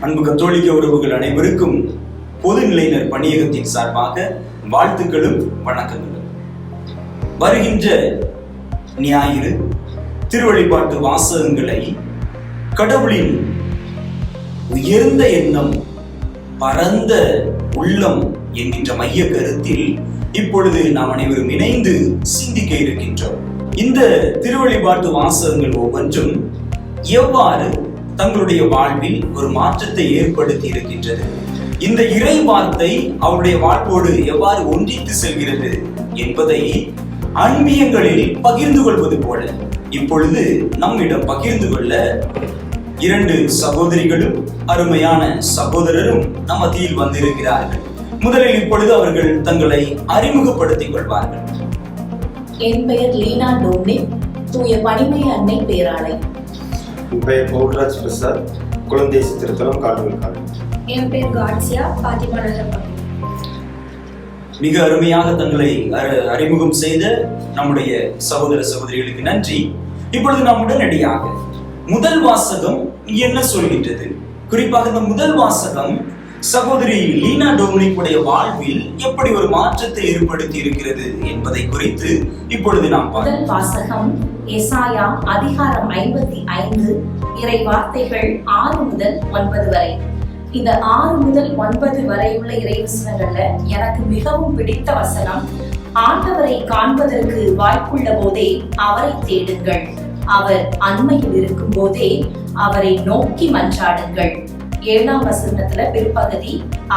அன்பு கத்தோலிக்க உறவுகள் அனைவருக்கும் பொதுநிலையினர் பணியகத்தின் சார்பாக வாழ்த்துக்களும் வணக்கங்களும். வருகின்ற ஞாயிறு திருவழிபாட்டு வாசகங்களை கடவுளின் உயர்ந்த எண்ணம், பரந்த உள்ளம் என்கின்ற மைய கருத்தில் இப்பொழுது நாம் அனைவரும் இணைந்து சிந்திக்க இருக்கின்றோம். இந்த திருவழிபாட்டு வாசகங்கள் ஒவ்வொன்றும் எவ்வாறு தங்களுடைய வாழ்வில் ஒரு மாற்றத்தை ஏற்படுத்தி இருக்கின்றது, இந்த இறை வார்த்தை அவருடைய வாழ்வோடு எவ்வாறு ஒன்றித்து செல்கிறது என்பதை அன்பியங்களில் பகிர்ந்து கொள்வது போல இப்பொழுது நம்மிடம் பகிர்ந்து கொள்ள இரண்டு சகோதரிகளும் அருமையான சகோதரரும் நம் மத்தியில் வந்திருக்கிறார்கள். முதலில் இப்பொழுது அவர்கள் தங்களை அறிமுகப்படுத்திக் கொள்வார்கள். என் பெயர் லீனா டோம்னிக், தூய பனிமய அன்னை பேராளை. என் பெயர் பவுல்ராஜ் பிரசாத், குழந்தை திருத்தலம் கால்வல்காடு. என் பெயர் காட்சியா, பாத்திமா நகரம். மிக அருமையாக தங்களை அறிமுகம் செய்த நம்முடைய சகோதர சகோதரிகளுக்கு நன்றி. இப்பொழுது நாம் உடனடியாக முதல் வாசகம் என்ன சொல்கின்றது, குறிப்பாக இந்த முதல் வாசகம் சகோதரி லீனா டோம்னிக் உடைய வாழ்வில் எப்படி ஒரு மாற்றத்தை ஏற்படுத்தி இருக்கிறது என்பதை குறித்து இப்பொழுது நாம் முதல் வாசகம் எசாயா அதிகாரம் 55 இறை வார்த்தைகள் 6 முதல் 9 வரை. இந்த 6 முதல் 9 வரை உள்ள இறைவசனங்கள்ல எனக்கு மிகவும் பிடித்த வசனம், ஆண்டவரை காண்பதற்கு வாய்ப்புள்ள போதே அவரை தேடுங்கள், அவர் அண்மையில் இருக்கும் போதே அவரை நோக்கி மன்றாடுங்கள். 7ஆம் வசனத்துல பிற்பகுதி,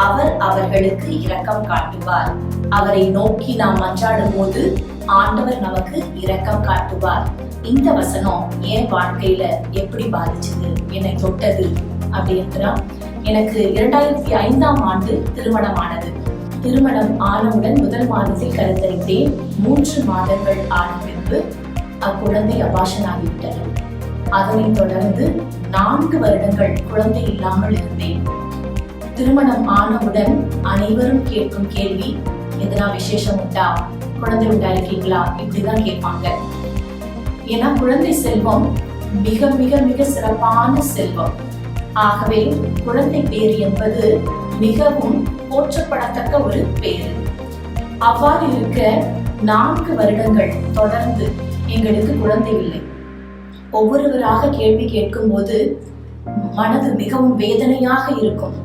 அவர் அவர்களுக்கு இரக்கம் காட்டுவார். அவரை நோக்கி நாம் மன்றாடும் போது ஆண்டவர் நமக்கு இரக்கம் காட்டுவார். இந்த வசனம் என் வாழ்க்கையில எப்படி பாதிச்சது, என்னை தொட்டது அப்படின்னா, எனக்கு 2005ஆம் ஆண்டு திருமணமானது. திருமணம் ஆனவுடன் முதல் மாதத்தில் கருத்தரித்தேன். 3 மாதங்கள் ஆன பின்பு அக்குழந்தை அபாஷன் ஆகிவிட்டது. அதனைத் தொடர்ந்து 4 வருடங்கள் குழந்தை இல்லாமல் இருந்தேன். திருமணம் ஆனவுடன் அனைவரும் கேட்கும் கேள்வி, எதனா விசேஷம் உண்டா, குழந்தை உண்டா இருக்கீங்களா, இப்படிதான் கேட்பாங்க. ஏன்னா குழந்தை செல்வம் மிக மிக மிக சிறப்பான செல்வம். ஆகவே குழந்தை பேர் என்பது மிகவும் போற்றப்படத்தக்க ஒரு பேரு. அவ்வாறு இருக்க 4 வருடங்கள் தொடர்ந்து எங்களுக்கு குழந்தை இல்லை. ஒவ்வொருவராக கேள்வி கேட்கும் போது மனது மிகவும் வேதனையாக இருக்கும்.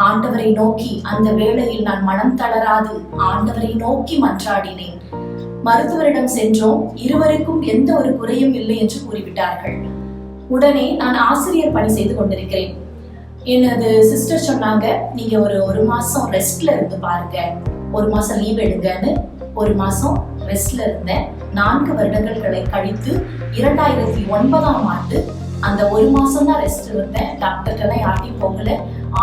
ஆண்டவரை நோக்கி அந்த வேளையில் நான் மனம் தளராது ஆண்டவரை நோக்கி மன்றாடினேன். மருத்துவரிடம் சென்றோம். இருவருக்கும் எந்த ஒரு குறையும் இல்லை என்று கூறிவிட்டார்கள். உடனே நான் ஆசிரியர் பணி செய்து கொண்டிருக்கிறேன். எனது சிஸ்டர் சொன்னாங்க, நீங்க ஒரு மாசம் ரெஸ்ட்ல இருந்து பாருங்க, 1 மாசம் லீவ் எடுங்கன்னு. 1 மாசம் ரெஸ்ட்ல இருந்தேன். 4 வருடங்களை கழித்து 2009ஆம் ஆண்டு அந்த 1 மாசம் தான் ரெஸ்ட் இருந்தேன். டாக்டர்கிட்ட யார்ட்டையும் போகல.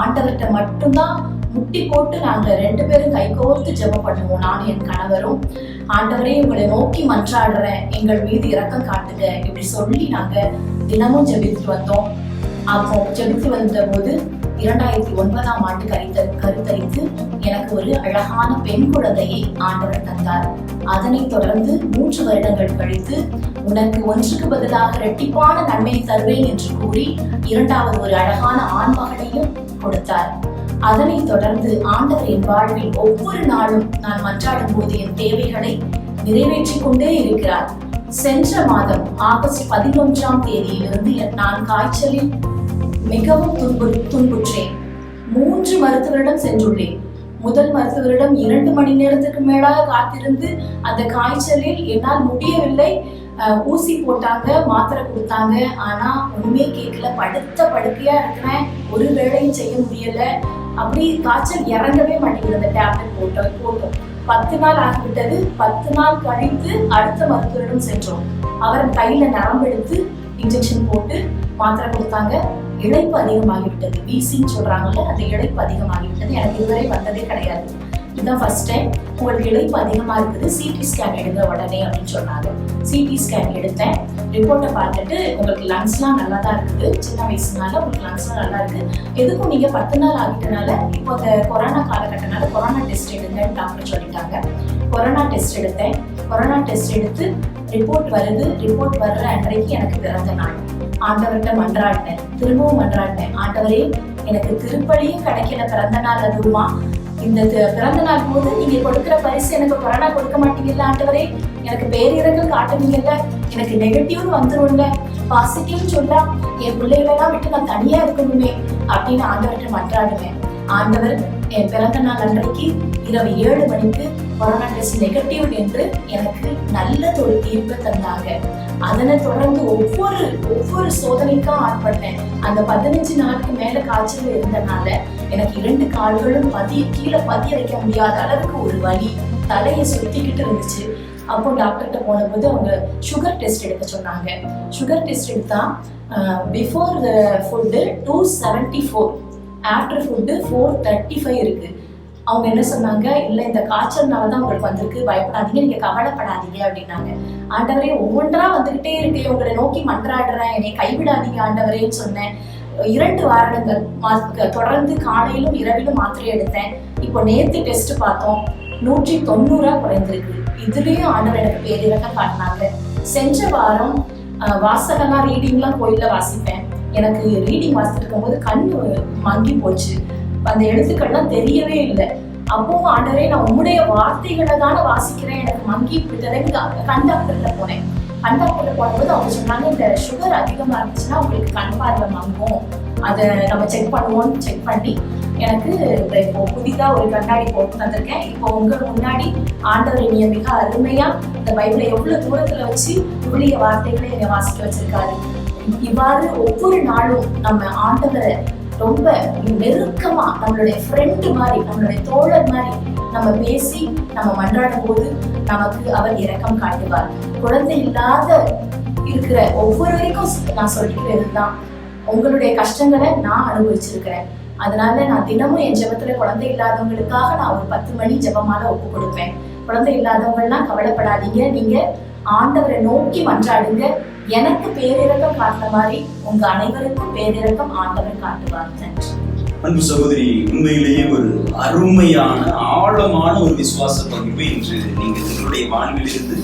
ஆண்டவர்கிட்ட மட்டும்தான் முட்டி போட்டு நாங்க 2 பேரும் கை கோர்த்து ஜெபம் பண்ணுவோம், நானும் என் கணவரும். ஆண்டவரே, உங்களை நோக்கி மன்றாடுறேன், எங்கள் மீது இரக்கம் காட்டுங்க, இப்படி சொல்லி நாங்க தினமும் ஜெபித்து வந்தோம். அப்போ ஜெபித்து வந்த போது 2009ஆம் ஆண்டு கருத்தரித்து எனக்கு ஒரு அழகான பெண் குழந்தையை ஆண்டவர் தந்தார். அதனைத் தொடர்ந்து 3 வருடங்கள் கழித்து, உனக்கு 1க்கு பதிலாக இரட்டிப்பான நன்மை தருவேன் என்று கூறி 2வது ஒரு அழகான ஆண் மகனையும் கொடுத்தார். அதனைத் தொடர்ந்து ஆண்டவர் என் வாழ்வில் ஒவ்வொரு நாளும் நான் மன்றாடும் போது என் தேவைகளை நிறைவேற்றிக் கொண்டே இருக்கிறார். சென்ற மாதம் ஆகஸ்ட் 11ஆம் தேதியிலிருந்து நான் காய்ச்சலில் மிகவும் துன்புற்றேன். 3 மருத்துவரிடம் சென்றுள்ளேன். முதல் மருத்துவரிடம் 2 மணி நேரத்துக்கு மேலாக காத்திருந்து அந்த காய்ச்சலில் என்னால் முடியவில்லை. ஊசி போட்டாங்க, மாத்திரை கொடுத்தாங்க. ஆனா ஒண்ணுமே கேட்கல. படுக்கையா இருக்கிறேன், ஒரு வேலையும் செய்ய முடியல. அப்படி காய்ச்சல் இறங்கவே மாட்டேங்குது. அந்த டேப்லெட் போட்டோம். 10 நாள் ஆகிவிட்டது. 10 நாள் கழித்து அடுத்த மருத்துவரிடம் சென்றோம். அவர் கையில நரம்பு எடுத்து இன்ஜெக்ஷன் போட்டு மாத்திரை கொடுத்தாங்க. இழைப்பு அதிகமாகிவிட்டது. வீசின்னு சொல்றாங்கல்ல, அந்த இழைப்பு அதிகமாகிவிட்டது. எனக்கு இதுவரை வந்ததே கிடையாது. இதுதான் ஃபர்ஸ்ட் டைம். உங்களுக்கு இழைப்பு அதிகமா இருக்குது, சிடி ஸ்கேன் எடுங்க உடனே அப்படின்னு சொன்னாங்க. சிடி ஸ்கேன் எடுத்தேன். ரிப்போர்ட்டை பார்த்துட்டு, உங்களுக்கு லங்ஸ்லாம் நல்லா தான் இருக்குது, சின்ன வயசுனால உங்களுக்கு லங்ஸ்லாம் நல்லா இருக்கு, எதுக்கும் நீங்க 10 நாள் ஆகிட்டனால இப்போ இந்த கொரோனா காலகட்டனால கொரோனா டெஸ்ட் எடுங்கன்னு டாக்டர் சொல்லிட்டாங்க. கொரோனா டெஸ்ட் எடுத்தேன். கொரோனா டெஸ்ட் எடுத்து ரிப்போர்ட் வருது. ரிப்போர்ட் வர்ற அன்றைக்கு எனக்கு பிறந்த நாள். ஆண்டவர்கிட்ட மன்றாடினேன். திரும்பவும் மன்றாடினேன், ஆண்டவரே எனக்கு திருப்பலியும் கிடைக்கல பிறந்த நாள் அதுவுமா. இந்த பிறந்த நாள் போது நீங்க கொடுக்கிற பரிசு எனக்கு கொரோனா கொடுக்க மாட்டீங்கல்ல ஆண்டவரே, எனக்கு பேரிரக்கம் காட்டுவீங்கல்ல, எனக்கு நெகட்டிவ் வந்துரும்ல, பாசிட்டிவ் சொல்றா என் பிள்ளைகளெல்லாம் விட்டு நான் தனியா இருக்கணுமே அப்படின்னு ஆண்டவர்கிட்ட மன்றாடுவேன். ஆண்டவர் என் பிறந்த நாள் அன்றைக்கு இரவு 7 மணிக்கு கொரோனா டெஸ்ட் நெகட்டிவ் என்று எனக்கு நல்ல ஒரு தீர்ப்பு தந்தாங்க. அதனை தொடர்ந்து ஒவ்வொரு சோதனைக்கும் ஆட்பட்டேன். அந்த 15 நாளுக்கு மேல காய்ச்சல் இருந்தனால எனக்கு 2 கால்களும் கீழே பதிய வைக்க முடியாத அளவுக்கு ஒரு வலி, தலையை சுத்திக்கிட்டு இருந்துச்சு. அப்போ டாக்டர்கிட்ட போனபோது அவங்க சுகர் டெஸ்ட் எடுக்க சொன்னாங்க. சுகர் டெஸ்ட் எடுத்தா பிஃபோர் ஃபுட்டு 274, ஆஃப்டர் ஃபுட்டு 435 இருக்கு. அவங்க என்ன சொன்னாங்க, இல்லை இந்த காய்ச்சல்னால தான் உங்களுக்கு வந்திருக்கு, பயப்படாதீங்க, நீங்க கவலைப்படாதீங்க அப்படின்னாங்க. ஆண்டவரே ஒவ்வொன்றா வந்துகிட்டே இருக்கு, உங்களை நோக்கி மன்றாடுறேன், என்னை கைவிடாதீங்க ஆண்டவரேன்னு சொன்னேன். 2 வாரங்கள் தொடர்ந்து காலையிலும் இரவிலும் மாத்திரை எடுத்தேன். இப்போ நேத்து டெஸ்ட் பார்த்தோம், 190 குறைந்திருக்கு. இதுலயும் ஆண்டவர் எனக்கு பேரிரக்கம் காட்டினாங்க. சென்ற வாரம் வாசகம்லாம் ரீடிங்லாம் கோயில்ல வாசிப்பேன். எனக்கு ரீடிங் வாசிட்டு இருக்கும்போது கண்ணு மங்கி போச்சு, அந்த எழுத்துக்கள்லாம் தெரியவே இல்லை. அப்பவும் ஆண்டவரே நான் உம்முடைய வார்த்தைகளை தானே வாசிக்கிறேன், எனக்கு மங்கி விட்டதுக்கு கண் டாக்டர்ல போனேன். கண் டாக்டர்ல போனபோது அவங்க சொன்னாங்க, இந்த சுகர் அதிகமா இருந்துச்சுன்னா உங்களுக்கு கண் பார்வை மங்கும், அதை நம்ம செக் பண்ணுவோம்னு செக் பண்ணி எனக்கு இப்போ புதிதா ஒரு கண்ணாடி போட்டு தந்திருக்கேன். இப்போ உங்க முன்னாடி ஆண்டவர் என்னைய மிக அருமையா இந்த பைபிளை எவ்வளவு தூரத்துல வச்சு உடைய வார்த்தைகளை என்னை வாசிக்க வச்சிருக்காரு. இவ்வாறு ஒவ்வொரு நாளும் நம்ம ஆண்டவரை ரொம்ப நெருக்கமா நம்மளுடைய ஃப்ரெண்டு மாதிரி, நம்மளுடைய தோழர் மாதிரி நம்ம பேசி நம்ம மன்றாடும் போது நமக்கு அவர் இரக்கம் காட்டுவார். குழந்தை இல்லாத இருக்கிற ஒவ்வொருவருக்கும் நான் சொல்லிக்கிறது தான், உங்களுடைய கஷ்டங்களை நான் அனுபவிச்சிருக்கிறேன். அதனால நான் தினமும் என் ஜெபத்துல குழந்தை இல்லாதவங்களுக்காக நான் ஒரு 10 மணி ஜெபமால ஒப்பு கொடுப்பேன். குழந்தை இல்லாதவங்க எல்லாம் கவலைப்படாதீங்க, நீங்க ஆண்டவரை நோக்கி மன்றாடுங்க, எனக்கு பேரிரக்கம் காட்டுற மாதிரி உங்க அனைவருக்கும் பேரிரக்கம் ஆண்டவர் காட்டுவார். அன்பு சகோதரி, உண்மையிலேயே ஒரு அருமையான ஆழமான ஒரு விசுவாச பகிர்வை இன்று நீங்கள் எங்களுடைய வாழ்விலிருந்து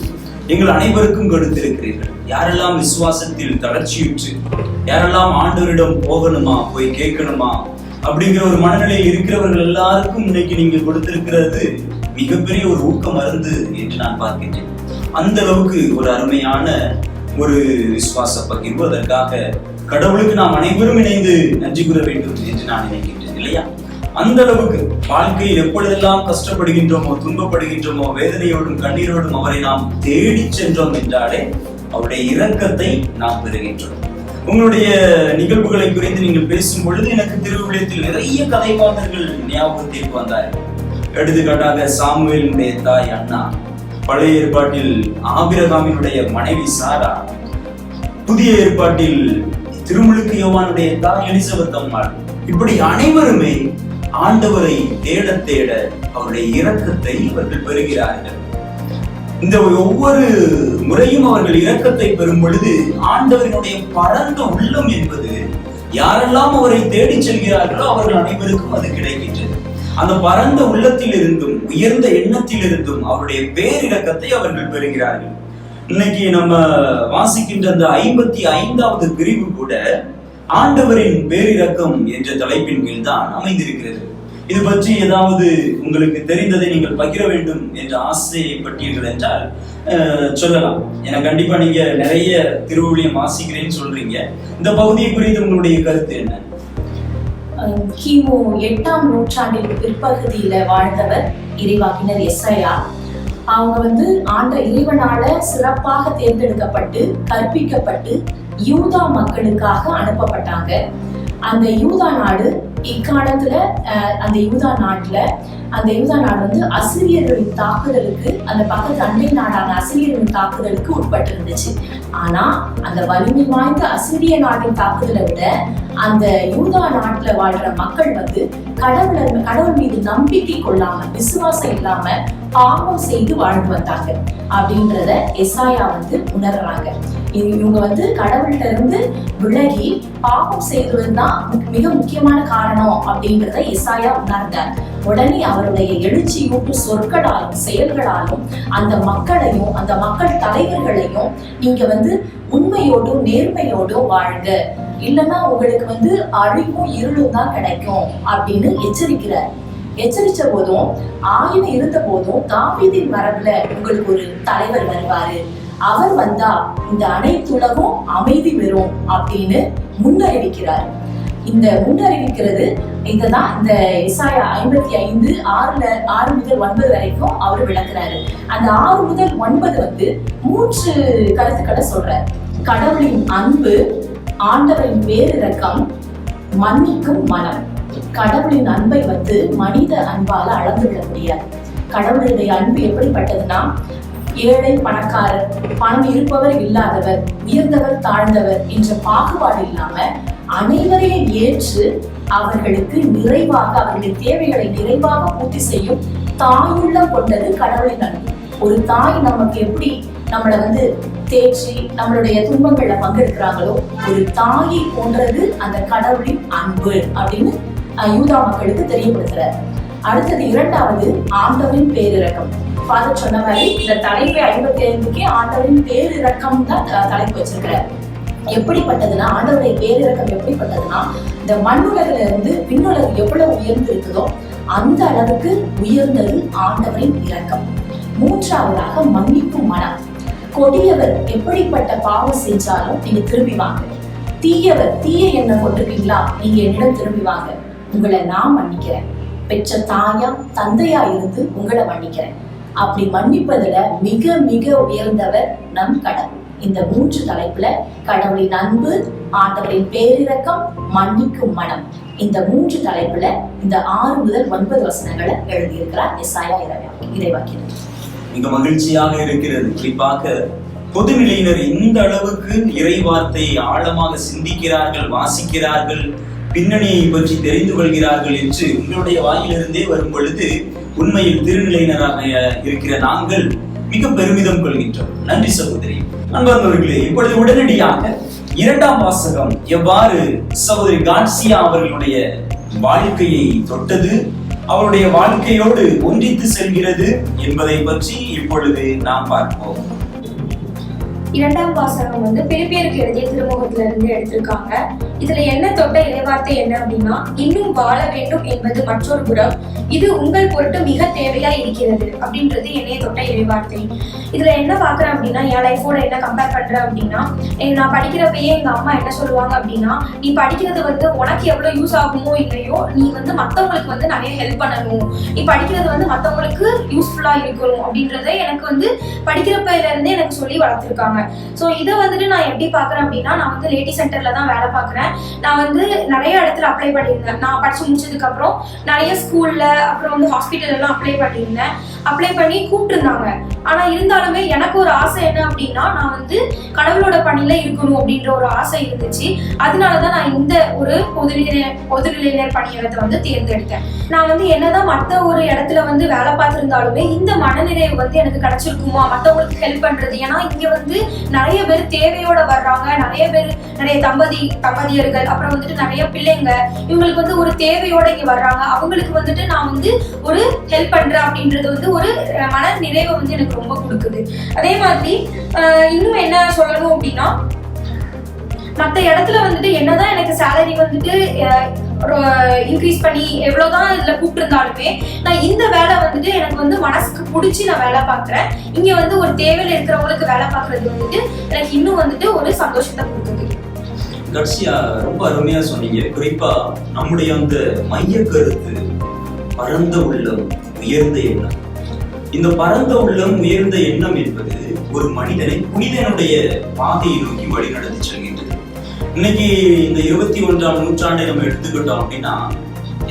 எங்கள் அனைவருக்கும் கொடுத்திருக்கிறீர்கள். யாரெல்லாம் விசுவாசத்தில் தளர்ச்சியுற்று, யாரெல்லாம் ஆண்டவரிடம் போகணுமா, போய் கேட்கணுமா அப்படிங்கிற ஒரு மனநிலையில் இருக்கிறவர்கள் எல்லாருக்கும் இன்னைக்கு நீங்க கொடுத்திருக்கிறது மிகப்பெரிய ஒரு ஊக்க மருந்து என்று நான் பார்க்கின்றேன். அந்த அளவுக்கு ஒரு அருமையான ஒரு விசுவாச பகிர்வு. அதற்காக கடவுளுக்கு நாம் அனைவரும் இணைந்து நன்றி கூற வேண்டும் என்று நான் நினைக்கின்றேன், இல்லையா? அந்த அளவுக்கு வாழ்க்கையில் எப்பொழுதெல்லாம் கஷ்டப்படுகின்றோமோ, துன்பப்படுகின்றோமோ, வேதனையோடும் கண்ணீரோடும் அவரை நாம் தேடி சென்றோம் என்றாலே அவருடைய இரக்கத்தை நாம் பெறுகின்றோம். உங்களுடைய நிகழ்வுகளை குறித்து நீங்கள் பேசும் பொழுது எனக்கு திருவிழத்தில் நிறைய கதைப்பாளர்கள் ஞாபகத்திற்கு வந்தார்கள். எடுத்துக்காட்டாக சாமுவேலினுடைய தாய் அண்ணா, பழைய ஏற்பாட்டில் ஆபிரகாமினுடைய மனைவி சாரா, புதிய ஏற்பாட்டில் திருமுழுக்கு யோவானுடைய தாய் எலிசபெத் அம்மாள், இப்படி அனைவருமே ஆண்டவரை தேட தேட அவருடைய இரக்கத்தை இவர்கள் பெறுகிறார்கள். இந்த ஒவ்வொரு முறையும் அவர்கள் இரக்கத்தை பெறும் பொழுது ஆண்டவரினுடைய பரந்த உள்ளம் என்பது யாரெல்லாம் அவரை தேடி செல்கிறார்களோ அவர்கள் அனைவருக்கும் அது கிடைக்கின்றது. அந்த பரந்த உள்ளத்தில் இருந்தும் உயர்ந்த எண்ணத்தில் இருந்தும் அவருடைய பேரிரக்கத்தை அவர்கள் பெறுகிறார்கள். இன்னைக்கு நம்ம வாசிக்கின்ற அந்த 55வது பிரிவு கூட ஆண்டவரின் பேரிரக்கம் என்ற தலைப்பின் கீழ் தான் அமைந்திருக்கிறது. இது பற்றி ஏதாவது உங்களுக்கு தெரிந்ததை நீங்கள் பகிர வேண்டும் என்ற ஆசைப்பட்டீர்கள் என்றால் சொல்லலாம். ஏன்னா கண்டிப்பா நீங்க நிறைய திருவிழியம் வாசிக்கிறேன்னு சொல்றீங்க. இந்த பகுதியை குறித்து உங்களுடைய கருத்து என்ன? கிமு 8ஆம் நூற்றாண்டின் பிற்பகுதியில வாழ்ந்தவர் இறைவாக்கினர் எசாயா. அவங்க இறைவனால சிறப்பாக தேர்ந்தெடுக்கப்பட்டு கற்பிக்கப்பட்டு யூதா மக்களுக்காக அனுப்பப்பட்டாங்க. அந்த யூதா நாடு இக்காலத்துல அந்த யூதா நாடு அசிரியர்களின் தாக்குதலுக்கு, அந்த பக்கத்து அண்டை நாடான அசிரியர்களின் தாக்குதலுக்கு உட்பட்டு இருந்துச்சு. ஆனா அந்த வலிமை வாய்ந்த அசிரிய நாட்டின் தாக்குதலை விட அந்த யூதா நாட்டுல வாழ்ற மக்கள் கடவுள் மீது நம்பிக்கை கொள்ளாம, விசுவாசம் இல்லாம பாவம் செய்து வாழ்ந்து வந்தாங்க அப்படின்றத எசாயா உணர்றாங்க. இவங்க கடவுள்கிட்ட இருந்து விலகி பாவம் செய்வதுதான் மிக முக்கியமான காரணம் அப்படின்றத எசாயா உணர்ந்தார். உடனே அவருடைய எழுச்சியூட்டும் சொற்களாலும் செயல்களாலும் அந்த மக்களையும் அந்த மக்கள் தலைவர்களையும் நீங்க உண்மையோடும் நேர்மையோடும் வாழுங்க, இல்லைன்னா உங்களுக்கு அழிவும் இருளும் தான் கிடைக்கும் அப்படின்னு எச்சரிக்கிறார். எச்சரிச்ச போதும், ஆயிரம் இருந்த போதும் தாவீதின் மரபுல உங்களுக்கு ஒரு தலைவர் வருவாரு, அவர் வந்தா இந்த அனைத்துலகம் அமைதி பெறும் அப்படின்னு முன்னறிவிக்கிறார். இந்த முன்னறிவிக்கிறது இதுதான் இந்த எசாயா 55 6 முதல் 9 வரைக்கும் அவர் விளக்குறாரு. அந்த 6 முதல் 9 3 கருத்துக்களை சொல்றாரு. கடவுளின் அன்பு, ஆண்டவரின் பேரிரக்கம், மன்னிக்கும் மனம். கடவுளின் அன்பை மனித அன்பால அளந்து விட முடியாது. கடவுளுடைய அன்பு எப்படிப்பட்டதுன்னா, ஏழை பணக்காரர், பணம் இருப்பவர் இல்லாதவர், உயர்ந்தவர் தாழ்ந்தவர் என்ற பாகுபாடு இல்லாம அனைவரையும் ஏற்று அவர்களுக்கு நிறைவாக, அவர்களின் தேவைகளை நிறைவாக பூர்த்தி செய்யும் தாயுள்ளம் கொண்டது கடவுளின் அன்பு. ஒரு தாய் நமக்கு எப்படி நம்மளை தேய்ச்சி நம்மளுடைய துன்பங்கள்ல பங்கெடுக்கிறாங்களோ, ஒரு தாயை போன்றது அந்த கடவுளின் அன்பு அப்படின்னு யூதா மக்களுக்கு தெரியப்படுத்துறார். அடுத்தது 2வது ஆண்டவரின் பேரிரக்கம். ஃபாதர் சொன்ன மாதிரி இந்த தலைப்பை 55க்கே ஆண்டவரின் பேரிரக்கம் தான் தலைப்பு வச்சிருக்கிறார். எப்படிப்பட்டதுன்னா, ஆண்டவருடைய பேரிரக்கம் எப்படிப்பட்டதுன்னா, இந்த மண்ணுலகில இருந்து விண்ணுலகு எவ்வளவு உயர்ந்து இருக்குதோ அந்த அளவுக்கு உயர்ந்தது ஆண்டவரின் இரக்கம். 3வதாக மன்னிக்கும் மனம். கொடியவர் எப்படிப்பட்ட பாவம் செஞ்சாலும் நீங்க திரும்பி வாங்க. தீய எண்ணம் கொண்டிருக்கீங்களா, நீங்க என்னிடம் திரும்பி வாங்க, உங்களை நான் மன்னிக்கிறேன். பெற்ற தாயா தந்தையா இருந்து உங்களை மன்னிக்கிறேன். அப்படி மன்னிப்பதுல மிக மிக உயர்ந்தவர் நம் கடவுள். இந்த 3 தலைப்புல கடவுளின் அன்பு, ஆண்டவரின் பேரிரக்கம், மன்னிக்கும் மனம், இந்த 3 தலைப்புல இந்த 6 முதல் 9 வசனங்களை எழுதியிருக்கிறார் எசாயா இறைவாக்கினர். மிக மகிழ்ச்சியாக இருக்கிறது. குறிப்பாக பொதுநிலையினர் இந்த அளவுக்கு இறைவார்த்தை ஆழமாக சிந்திக்கிறார்கள், வாசிக்கிறார்கள், பின்னணியை பற்றி தெரிந்து கொள்கிறார்கள் என்று உங்களுடைய வாயிலிருந்தே வரும் பொழுது உண்மையில் திருநிலையினராக இருக்கிற நாங்கள் மிக பெருமிதம் கொள்கின்றோம். நன்றி சகோதரி. அன்பார்ந்தவர்களே, இப்பொழுது உடனடியாக 2ஆம் வாசகம் எவ்வாறு சகோதரி காட்சியா அவர்களுடைய வாழ்க்கையை தொட்டது, அவருடைய வாழ்க்கையோடு ஒன்றித்து செல்கிறது என்பதை பற்றி இப்பொழுது நாம் பார்ப்போம். 2ஆம் வாசகம் பிலிப்பியருக்கு எழுதிய திருமுகத்துல இருந்து எடுத்திருக்காங்க. இதுல என்ன தொட்ட இறைவார்த்தை என்ன அப்படின்னா, இன்னும் வாழ வேண்டும் என்பது மற்றொரு புறம், இது உங்கள் பொருட்டு மிக தேவையா இருக்கிறது அப்படின்றது என்னைய தொட்ட இறைவார்த்தை. இதுல என்ன பாக்குறேன் அப்படின்னா, என் லைஃபோட என்ன கம்பேர் பண்றேன் அப்படின்னா, நான் படிக்கிறப்பயே எங்க அம்மா என்ன சொல்லுவாங்க அப்படின்னா, நீ படிக்கிறது உனக்கு எவ்வளவு யூஸ் ஆகுமோ இல்லையோ, நீ மத்தவங்களுக்கு நிறைய ஹெல்ப் பண்ணணும், நீ படிக்கிறது மத்தவங்களுக்கு யூஸ்ஃபுல்லா இருக்கணும் அப்படின்றத எனக்கு படிக்கிறப்பையில இருந்தே எனக்கு சொல்லி வளர்த்துருக்காங்க. ஸோ இதை நான் எப்படி பாக்குறேன் அப்படின்னா, நான் லேடி சென்டர்ல தான் வேலை பார்க்குறேன். நான் நிறைய இடத்துல அப்ளை பண்ணியிருந்தேன். நான் படிச்சு முடிச்சதுக்கு அப்புறம் நிறைய ஸ்கூல்ல, அப்புறம் ஹாஸ்பிட்டல் எல்லாம் அப்ளை பண்ணியிருந்தேன். அப்ளை பண்ணி கூப்பிட்டுருந்தாங்க. ஆனா இருந்தாலுமே எனக்கு ஒரு ஆசை என்ன அப்படின்னா, நான் கடவுளோட பணியில இருக்கணும் அப்படின்ற ஒரு ஆசை இருந்துச்சு. அதனாலதான் நான் இந்த ஒரு பொதுநிலையினர் பணியகத்தை தேர்ந்தெடுத்தேன். நான் என்னதான் மற்ற ஒரு இடத்துல வேலை பார்த்திருந்தாலுமே இந்த மனநிறைவு எனக்கு கிடைச்சிருக்குமா, மற்றவங்களுக்கு ஹெல்ப் பண்றது. ஏன்னா இங்க நிறைய பேர் தேவையோட வர்றாங்க, நிறைய தம்பதியர்கள், அப்புறம் நிறைய பிள்ளைங்க, இவங்களுக்கு ஒரு தேவையோட இங்க வர்றாங்க. அவங்களுக்கு நான் ஒரு ஹெல்ப் பண்றேன் அப்படின்றது ஒரு மன நிறைவை எனக்கு ரொம்ப கொடுக்குது. அதே மாதிரி இன்னும் என்ன சொல்லணும் அப்படின்னா, மற்ற இடத்துல என்னதான் எனக்கு சேலரி இன்க்ரீஸ் பண்ணி எவ்வளவுதான் இதுல கூப்பிட்டு இருந்தாலுமே, நான் இந்த வேலை எனக்கு மனசுக்கு பிடிச்சி நான் வேலை பார்க்கிறேன். இங்க ஒரு தேவையில இருக்கிறவங்களுக்கு வேலை பார்க்கறது எனக்கு இன்னும் ஒரு சந்தோஷத்தை கொடுக்குது. கடைசியா ரொம்ப அருமையா சொன்னீங்க. குறிப்பா நம்முடைய அந்த மைய கருத்து பரந்த உள்ளம், உயர்ந்த எண்ணம். இந்த பரந்த உள்ளம், உயர்ந்த எண்ணம் என்பது ஒரு மனிதனை புனிதனுடைய பாதையை நோக்கி வழி நடத்தி செல்கின்றது. இன்னைக்கு இந்த 21ஆம் நூற்றாண்டை நம்ம எடுத்துக்கிட்டோம் அப்படின்னா,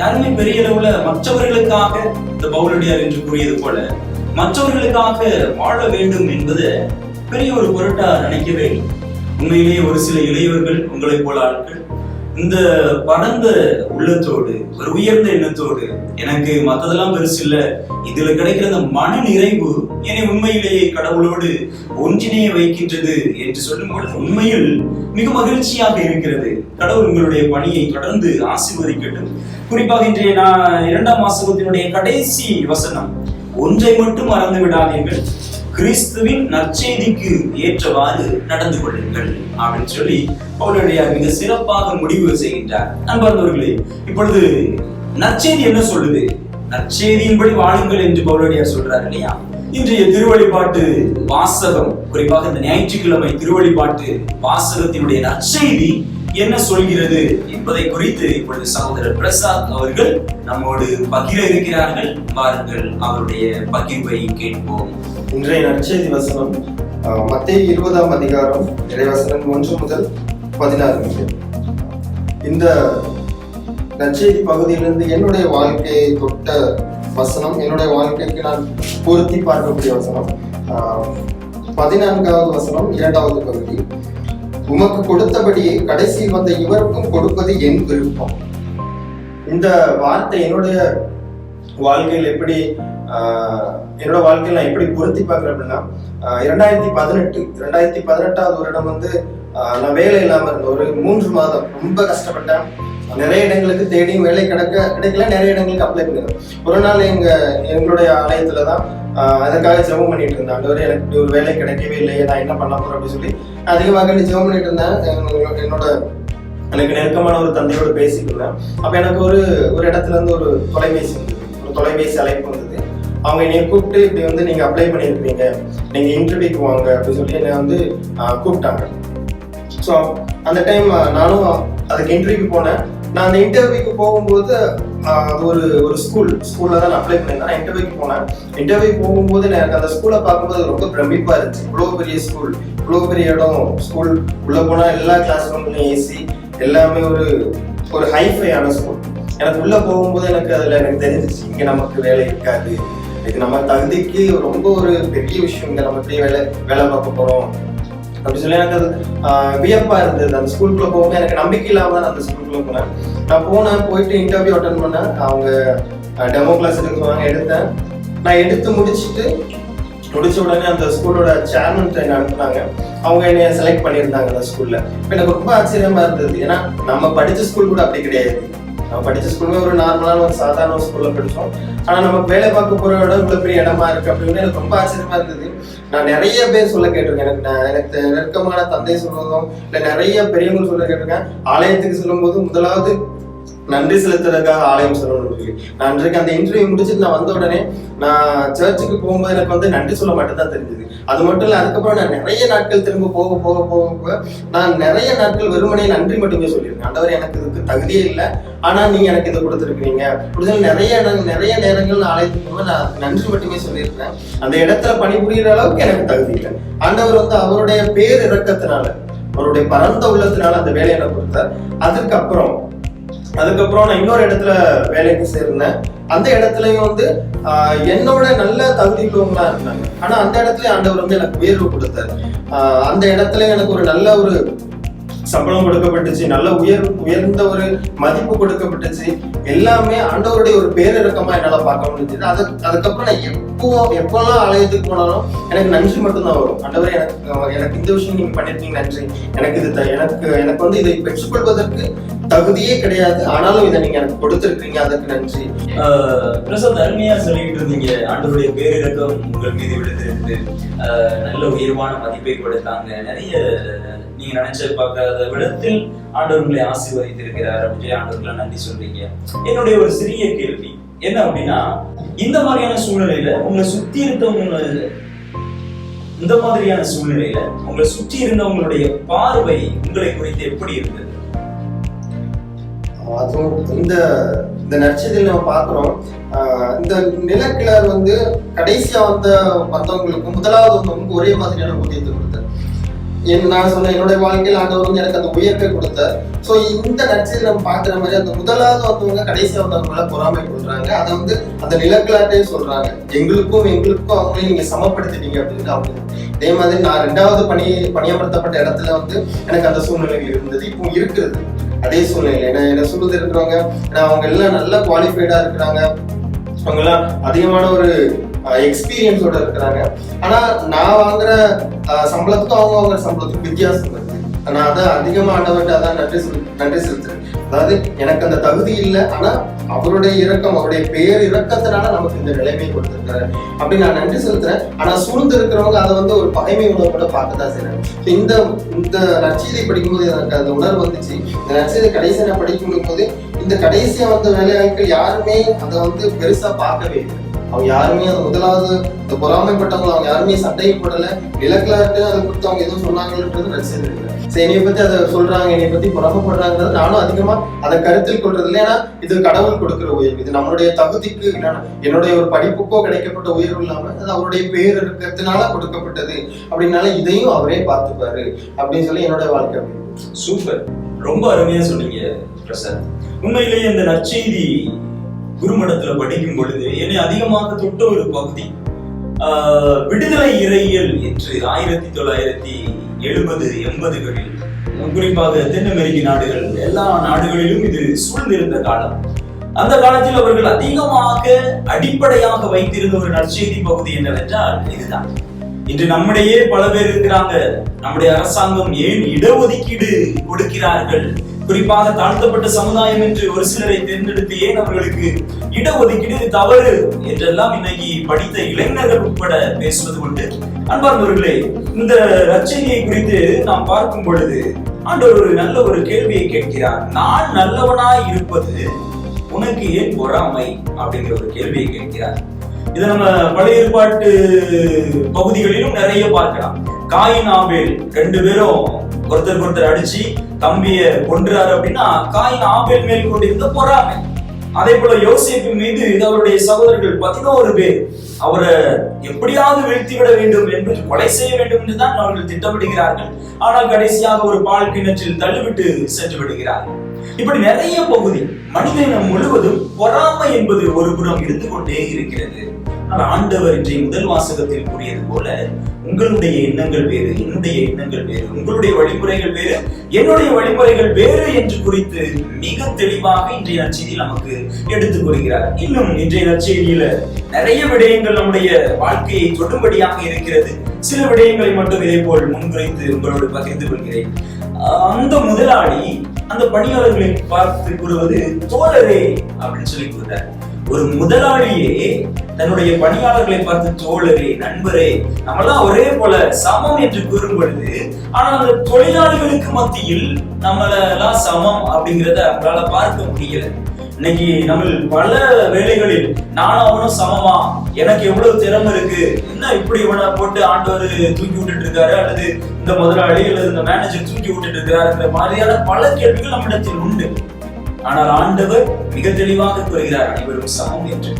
யாருமே பெரிய அளவுல மற்றவர்களுக்காக, இந்த பவுலடியார் என்று கூறியது போல மற்றவர்களுக்காக வாழ வேண்டும் என்பது பெரிய ஒரு பொருட்டா நினைக்கவே இல்லை. உண்மையிலேயே ஒரு சில இளையவர்கள், உங்களை போல ஆட்கள், இந்த பரந்த உள்ளத்தோடு, ஒரு உயர்ந்த எண்ணத்தோடு, எனக்கு மற்றதெல்லாம் பெருசு இல்லை, இதுல கிடைக்கிற அந்த மன நிறைவு என்னை உண்மையிலேயே கடவுளோடு ஒன்றிணைய வைக்கின்றது என்று சொல்லும் பொழுது உண்மையில் மிக மகிழ்ச்சியாக இருக்கிறது. கடவுள் உங்களுடைய பணியை தொடர்ந்து ஆசீர்வதிக்கட்டும். குறிப்பாக இன்றைய 2ஆம் வாசகத்தினுடைய கடைசி வசனம், ஒன்றை மட்டும் மறந்து விடாதீர்கள், கிறிஸ்துவின் நற்செய்திக்கு ஏற்றவாறு நடந்து கொள்ளுங்கள் அப்படின்னு சொல்லி பவுலடியார் மிக சிறப்பாக முடிவு செய்கின்றார். அன்பார்ந்தவர்களே, இப்பொழுது நற்செய்தி என்ன சொல்லுது? நற்செய்தியின்படி வாழுங்கள் என்று பவுலடியார் சொல்றார் இல்லையா? இன்றைய திருவழிபாட்டு வாசகம், குறிப்பாக இந்த ஞாயிற்றுக்கிழமை திருவழிபாட்டு வாசகத்தினுடைய நற்செய்தி என்ன சொல்கிறது என்பதை குறித்து இப்பொழுது சகோதரர் பிரசாத் அவர்கள் நம்மோடு பகிர இருக்கிறார்கள். வாருங்கள், அவருடைய பகிர்வை கேட்போம். இன்றைய நற்செய்தி வசனம் மத்தேயு 20ஆம் அதிகாரம் இறைவசனம் 1 முதல் 16 முடிய. இந்த நற்செய்தி பகுதியிலிருந்து என்னுடைய வாழ்க்கையை தொட்ட வசனம், என்னுடைய வாழ்க்கைக்கு நான் பொருத்தி பார்க்கக்கூடிய வசனம் 14வது வசனம் 2வது பகுதி. உமக்கு கொடுத்தபடியே கடைசியில் வந்த இவருக்கும் கொடுப்பது என் விருப்பம். இந்த வார்த்தை என்னுடைய வாழ்க்கையில் எப்படி என்னோட வாழ்க்கையில் நான் எப்படி பொருத்தி பார்க்குறேன் அப்படின்னா, 2018வது வருடம் வந்து நான் வேலை இல்லாமல் இருந்தேன். ஒரு 3 மாதம் ரொம்ப கஷ்டப்பட்டேன். நிறைய இடங்களுக்கு தேடியும் வேலை கிடைக்கல, நிறைய இடங்களுக்கு அப்ளை பண்ணிருந்தேன். ஒரு நாள் எங்களுடைய ஆலயத்துல தான் அதுக்காக ஜெபம் பண்ணிட்டு இருந்தேன். ஆண்டவரே, எனக்கு இப்படி ஒரு வேலை கிடைக்கவே இல்லையே, நான் என்ன பண்ண போறேன் அப்படின்னு சொல்லி அதிகமாக ஜெபம் பண்ணிட்டு இருந்தேன். எனக்கு நெருக்கமான ஒரு தந்தையோடு பேசிட்டு இருந்தேன். அப்ப எனக்கு ஒரு இடத்துல இருந்து ஒரு தொலைபேசி அழைப்பு வந்தது. அவங்க என்னை கூப்பிட்டு இப்படி வந்து நீங்க அப்ளை பண்ணியிருப்பீங்க, நீங்க இன்டர்வியூக்கு வாங்க அப்படின்னு சொல்லி என்னை வந்து கூப்பிட்டாங்க. ஸோ அந்த டைம் நானும் அதுக்கு இன்டர்வியூக்கு போனேன். நான் அந்த இன்டர்வியூக்கு போகும்போது அது ஒரு ஸ்கூல்ல தான் நான் அப்ளை பண்ணியிருந்தேன். நான் இன்டர்வியூக்கு போனேன். இன்டர்வியூ போகும்போது எனக்கு அந்த ஸ்கூலை பார்க்கும்போது ரொம்ப பிரமிப்பா இருந்துச்சு. இவ்வளோ பெரிய ஸ்கூல், இவ்வளோ பெரிய இடம், ஸ்கூல் உள்ள போனா எல்லா கிளாஸ் ரூம்லையும் ஏசி, எல்லாமே ஒரு ஹைஃபையான ஸ்கூல். எனக்கு உள்ள போகும்போது எனக்கு தெரிஞ்சிச்சு, இங்க நமக்கு வேலை இருக்காது, இது நம்ம தகுதிக்கு ரொம்ப ஒரு பெரிய விஷயம், இங்க நம்ம இப்படியே வேலை பார்க்க போறோம் அப்படி சொல்லி எனக்கு அது வியப்பா இருந்தது. அந்த ஸ்கூலுக்குள்ள போகும்போது எனக்கு நம்பிக்கை இல்லாம தான் அந்த ஸ்கூலுக்குள்ள போனேன். நான் போயிட்டு இன்டர்வியூ அட்டன் பண்ணேன். அவங்க டெமோ கிளாஸ் எடுக்க சொன்னாங்க, எடுத்தேன். நான் எடுத்து முடிச்ச உடனே அந்த ஸ்கூலோட சேர்மன் என்ன அனுப்புனாங்க. அவங்க என்னைய செலக்ட் பண்ணியிருந்தாங்க அந்த ஸ்கூல்ல. இப்போ எனக்கு ரொம்ப ஆச்சரியமா இருந்தது. ஏன்னா நம்ம படிச்ச ஸ்கூல் கூட அப்படி கிடையாது. நம்ம படிச்ச ஸ்கூலுமே ஒரு நார்மலான ஒரு சாதாரண ஸ்கூல்ல படிச்சோம். ஆனா நமக்கு வேலை பார்க்க போற இடம் இவ்வளவு பெரிய இடமா இருக்கு அப்படின்னு எனக்கு ரொம்ப ஆச்சரியமா இருந்தது. நான் நிறைய பேர் சொல்ல கேட்டிருக்கேன். எனக்கு நெருக்கமான தந்தை சொல்றதும் இல்ல நிறைய பெரியவங்க சொல்ல கேட்டிருக்கேன். ஆலயத்துக்கு சொல்லும் போது முதலாவது நன்றி செலுத்துறதுக்காக ஆலயம் சொல்லணும். நான் இன்றைக்கு அந்த இன்டர்வியூ முடிச்சுட்டு நான் வந்த உடனே நான் சர்ச்சுக்கு போகும்போது எனக்கு வந்து நன்றி சொல்ல மட்டும் தான் தெரிஞ்சது. அது மட்டும் இல்லை, அதுக்கப்புறம் நான் நிறைய நாட்கள் திரும்ப போக நான் நிறைய நாட்கள் வெறுமனே நன்றி மட்டுமே சொல்லியிருக்கேன். ஆண்டவர், எனக்கு இதுக்கு தகுதியே இல்லை, ஆனா நீங்க எனக்கு இதை கொடுத்துருக்கீங்க அப்படின்னு நிறைய நேரங்கள் நான் ஆலயத்துக்கு போகும்போது நான் நன்றி மட்டுமே சொல்லியிருக்கேன். அந்த இடத்துல பணிபுரிகிற அளவுக்கு எனக்கு தகுதி இல்லை. ஆண்டவர் வந்து அவருடைய பேர் இறக்கத்தினால, அவருடைய பரந்த உள்ளத்தினால அந்த வேலையை எனக்கு கொடுத்தார். அதுக்கப்புறம் நான் இன்னொரு இடத்துல வேலைக்கு சேர்ந்தேன். அந்த இடத்துலயும் வந்து என்னோட நல்ல தகுதி உள்ளவங்களா இருந்தாங்க. ஆனா அந்த இடத்துல ஆண்டவர் வந்து எனக்கு உயர்வு கொடுத்தாரு. அந்த இடத்துல எனக்கு ஒரு நல்ல ஒரு சம்பளம் கொடுக்கப்பட்டுச்சு, நல்ல உயர்ந்த ஒரு மதிப்பு கொடுக்கப்பட்டுச்சு. எல்லாமே ஆண்டவருடைய ஒரு பேரிறக்கமா என்னால பார்க்க முடிஞ்சது. அதுக்கப்புறம் நான் எப்பெல்லாம் ஆலயத்துக்கு போனாலும் எனக்கு நன்றி மட்டும்தான் வரும். ஆண்டவரே, எனக்கு இந்த விஷயம் நீங்க பண்ணிருக்கீங்க, நன்றி. எனக்கு வந்து இதை பெற்றுக்கொள்வதற்கு தகுதியே கிடையாது, ஆனாலும் இதை நீங்க எனக்கு கொடுத்திருக்கீங்க, அதுக்கு நன்றி. பிரசாத், அருமையா சொல்லிட்டு இருந்தீங்க. ஆண்டவருடைய பேரிறக்கம் உங்கள் மீது விழுந்திருக்கு, நல்ல உயர்வான மதிப்பை கொடுத்தாங்க, நிறைய நீங்க நினைச்சு பார்க்காத விடத்தில் ஆண்டவர் உங்களை ஆசீர்வதித்திருக்கிறார் அப்படின்னு ஆண்டவர்களை நன்றி சொல்றீங்க. என்னுடைய ஒரு சிறிய கேள்வி என்ன அப்படின்னா, இந்த மாதிரியான சூழ்நிலையில உங்களை சுத்தி இருந்தவங்களுடைய பார்வை உங்களை குறித்து எப்படி இருந்தது? அதுவும் இந்த நற்செய்தியில் நம்ம பார்க்கிறோம். இந்த நிலக்கிழார் வந்து கடைசியா வந்தவங்களுக்கு முதலாவது வந்தவங்களுக்கு ஒரே மாதிரியான ஊதியத்தை கொடுத்தார். நான் சொன்ன என்னுடைய வாழ்க்கையில் ஆண்டவர் வந்து எனக்கு அந்த உயர்வை கொடுத்தார். ஸோ இந்த நற்செய்தியில் நம்ம பார்க்குற மாதிரி அந்த முதலாவது வந்தவங்க கடைசியா வந்தவங்கள பொறாமை கொள்றாங்க. அதை வந்து அந்த நிலக்கிழார்ட்டே சொல்றாங்க, எங்களுக்கும் அவங்களையும் நீங்க சமப்படுத்திட்டீங்க அப்படின்னு. அவங்க இதே மாதிரி நான் 2வது பணியமர்த்தப்பட்ட இடத்துல வந்து எனக்கு அந்த சூழ்நிலைகள் இருந்தது, இப்போ இருக்கிறது அதே சூழ்நிலை. என்ன சூழ்நிலை இருக்கிறவங்க, அவங்க எல்லாம் நல்லா குவாலிஃபைடா இருக்கிறாங்க, அவங்க எல்லாம் அதிகமான ஒரு எக்ஸ்பீரியன்ஸோட இருக்கிறாங்க. ஆனா நான் வாங்குற சம்பளத்துக்கும் அவங்க வாங்குற சம்பளத்துக்கும் வித்தியாசம் இருக்கு. நான் அதை அதிகமா ஆண்டவர்கிட்ட அதான் நன்றி செலுத்துறேன். அதாவது எனக்கு அந்த தகுதி இல்லை, ஆனா அவருடைய இரக்கம், அவருடைய பேர் இரக்கத்தினால நமக்கு இந்த நிலைமையை கொடுத்திருக்கிறாரு அப்படி நான் நன்றி செலுத்துறேன். ஆனா சூழ்ந்து இருக்கிறவங்க அதை வந்து ஒரு பகைமை உணர்வு கூட பார்க்கதான் செய்யறாங்க. இந்த நற்செய்தியை படிக்கும்போது எனக்கு அந்த உணர்வு வந்துச்சு. இந்த நற்செய்தி கடைசியா நான் படிக்கும் போது இந்த கடைசியா வந்த வேலைவாய்ப்புகள் யாருமே அதை வந்து பெருசா பார்க்கவே இல்லை. அவங்க யாருமே அது முதலாவது இந்த பொறாமைப்பட்டவங்க அவங்க யாருமே சண்டையை போடல, விளக்கலாட்டு அதை கொடுத்து அவங்க எதுவும் சொன்னாங்கன்றது நடிச்சது இல்லை. சரி, என்னைய பத்தி அதை சொல்றாங்க, என்னை பத்தி பொறாமைப்படுறாங்கிறது நானும் அதிகமா அதை கருத்தில் கொள்றது இல்லை. ஏன்னா இது கடவுள் கொடுக்குற உயர்வு, இது நம்மளுடைய தகுதிக்கு இல்லைன்னா என்னுடைய ஒரு படிப்புக்கோ கிடைக்கப்பட்ட உயர்வு இல்லாம அது அவருடைய பேர் இருக்கிறதுனால கொடுக்கப்பட்டது அப்படின்னால இதையும் அவரே பார்த்துப்பாரு அப்படின்னு சொல்லி என்னோட வாழ்க்கை. சூப்பர், ரொம்ப அருமையா சொன்னீங்க பிரசாத். உண்மையிலேயே இந்த நற்செய்தி குருமடத்துல படிக்கும் பொழுது என்னை அதிகமாக தொட்ட ஒரு பகுதி விடுதலை இறையியல் என்று 1970-80களில் குறிப்பாக தென் அமெரிக்க நாடுகள் எல்லா நாடுகளிலும் இது சூழ்ந்திருந்த காலம். அந்த காலத்தில் அவர்கள் அதிகமாக அடிப்படையாக வைத்திருந்த ஒரு நற்செய்தி பகுதி என்னவென்றால் இதுதான். இன்று நம்மிடையே பல பேர் இருக்கிறாங்க, நம்முடைய அரசாங்கம் ஏன் இடஒதுக்கீடு கொடுக்கிறார்கள், குறிப்பாக தாழ்த்தப்பட்ட சமுதாயம் என்று ஒரு சிலரை தேர்ந்தெடுத்து ஏன் அவர்களுக்கு இடஒதுக்கீடு தவறு என்றெல்லாம் இன்னைக்கு படித்த இளைஞர்கள் உட்பட பேசுவது உண்டு. அன்பார்ந்தவர்களே, இந்த நற்செய்தியை குறித்து நாம் பார்க்கும் பொழுது ஆண்டவர் ஒரு நல்ல ஒரு கேள்வியை கேட்கிறார். நான் நல்லவனாய் இருப்பது உனக்கு ஏன் பொறாமை அப்படிங்கிற ஒரு கேள்வியை கேட்கிறார். இதை நம்ம பழைய ஏற்பாட்டு பகுதிகளிலும் நிறைய பார்க்கலாம். காயின் ஆபேல் 2 பேரும் ஒருத்தர் அடிச்சு தம்பிய கொன்றாரு அப்படின்னா காயின் ஆபேல் மேல் கொண்டிருந்த பொறாமை. அதே போல யோசேப்பு மீது அவருடைய சகோதரர்கள் 11 பேர் அவரை எப்படியாவது வீழ்த்திவிட வேண்டும் என்று கொலை செய்ய வேண்டும் என்றுதான் அவர்கள் திட்டமிடுகிறார்கள். ஆனால் கடைசியாக ஒரு பால் கிணற்றில் தள்ளிவிட்டு சென்று விடுகிறார்கள். இப்படி நிறைய பகுதி மனித இனம் முழுவதும் பொறாமை என்பது ஒரு புறம் இருந்து கொண்டே இருக்கிறது. ஆனால் ஆண்டவர் இன்றைய முதல் வாசகத்தில் கூறியது போல உங்களுடைய எண்ணங்கள் வேறு, என்னுடைய எண்ணங்கள் வேறு, உங்களுடைய வழிமுறைகள் வேறு, என்னுடைய வழிமுறைகள் வேறு என்று குறித்து மிக தெளிவாக இன்றைய நற்செய்தியில் நமக்கு எடுத்துக் கூறுகிறார். இன்னும் இன்றைய நற்செய்தியில நிறைய விடயங்கள் நம்முடைய வாழ்க்கையை தொடும்படியாக இருக்கிறது. சில விடயங்களை மட்டும் இதே போல் முன்குறைத்து உங்களோடு பகிர்ந்து கொள்கிறேன். அந்த முதலாளி அந்த பணியாளர்களை பார்த்து கூறுவது தோழரே அப்படின்னு சொல்லி கூறுறார். ஒரு முதலாளியே தன்னுடைய பணியாளர்களை பார்த்து தோழரே, நண்பரே, நம்மளாம் ஒரே போல சமம் என்று கூறும் பொழுது, ஆனால் அந்த தொழிலாளிகளுக்கு மத்தியில் நம்மளெல்லாம் சமம் அப்படிங்கிறத அவங்களால பார்க்க முடியல. இன்னைக்கு நம்ம பல வேலைகளில் நானும் அவனும் சமமா, எனக்கு எவ்வளவு திறமை இருக்கு, என்ன இப்படி இவனை போட்டு ஆண்டவர் தூக்கி விட்டுட்டு இருக்காரு, அல்லது இந்த முதலாளி அல்லது இந்த மேனேஜர் தூக்கி விட்டுட்டு இருக்காருங்கிற மாதிரியான பல கேள்விகள் நம்மிடத்தில் உண்டு. ஆனால் ஆண்டவர் மிக தெளிவாக கூறுகிறார் அனைவரும் சமம் என்று.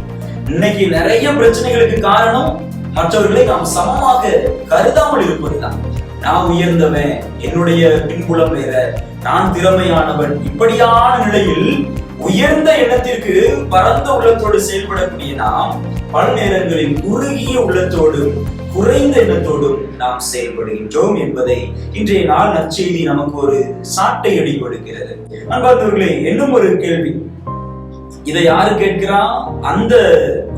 இன்னைக்கு நிறைய பிரச்சனைகளுக்கு காரணம் மற்றவர்களை நாம் சமமாக கருதாமல் இருப்பதுதான். நான் உயர்ந்தவன், என்னுடைய பின்புலம் வேற, நான் திறமையானவன், இப்படியான நிலையில் உயர்ந்த எண்ணத்திற்கு பரந்த உள்ளத்தோடு செயல்படக்கூடிய நாம் பல நேரங்களில் குறுகிய உள்ளத்தோடும் குறைந்த எண்ணத்தோடும் நாம் செயல்படுகின்றோம் என்பதை இன்றைய நாள் நற்செய்தி நமக்கு ஒரு சாட்டை அடி கொடுக்கிறது. அன்பார்ந்தவர்களே, இன்னும் ஒரு கேள்வி. இதை யாரு கேட்கிறா? அந்த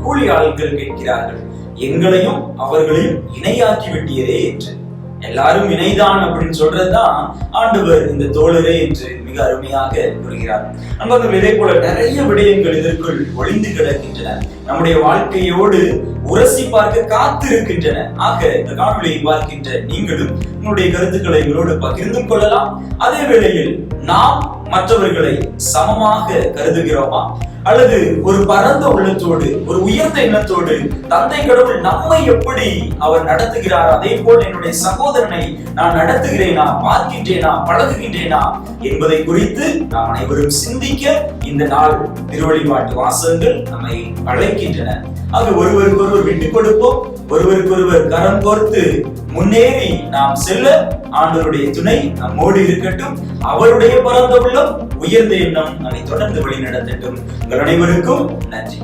கூலி ஆட்கள் கேட்கிறார்கள். எங்களையும் அவர்களையும் இணையாக்கி விட்டீரே என்று. எல்லாரும் இணைதான் அப்படின்னு சொல்றதுதான் ஆண்டவர் இந்த தோழரே என்று மிக அருமையாக கூறுகிறார். நம்ம இதே போல நிறைய விடயங்கள் இதற்குள் ஒளிந்து கிடக்கின்றன, நம்முடைய வாழ்க்கையோடு உரசி பார்க்க காத்து இருக்கின்றன. ஆக இந்த காணொலியை பார்க்கின்ற நீங்களும் உங்களுடைய கருத்துக்களை இவரோடு பகிர்ந்து கொள்ளலாம். அதே வேளையில் நாம் மற்றவர்களை சமமாக கருதுகிறோமா, அல்லது ஒரு பரந்த உள்ளத்தோடு ஒரு உயர்ந்த எண்ணத்தோடு தந்தை கடவுள் நம்மை எப்படி அவர் நடத்துகிறார் அதே போல் என்னுடைய சகோதரனை நான் நடத்துகிறேனா, பார்க்கின்றேனா, பழகுகின்றேனா என்பதை குறித்து நாம் அனைவரும் சிந்திக்க இந்த நாள் திருவழிபாட்டு வாசகங்கள் நம்மை அழைக்கின்றன. ஆக ஒருவருக்கொருவர் விட்டுக் கொடுப்போம், ஒருவருக்கொருவர் கரம் கோர்த்து முன்னேறி நாம் செல்ல ஆண்டவருடைய துணை நம்மோடு இருக்கட்டும். அவருடைய பரந்த உள்ளம், உயர்ந்த எண்ணம் நம்மை தொடர்ந்து வழி நடத்தட்டும். உங்கள் அனைவருக்கும் நன்றி.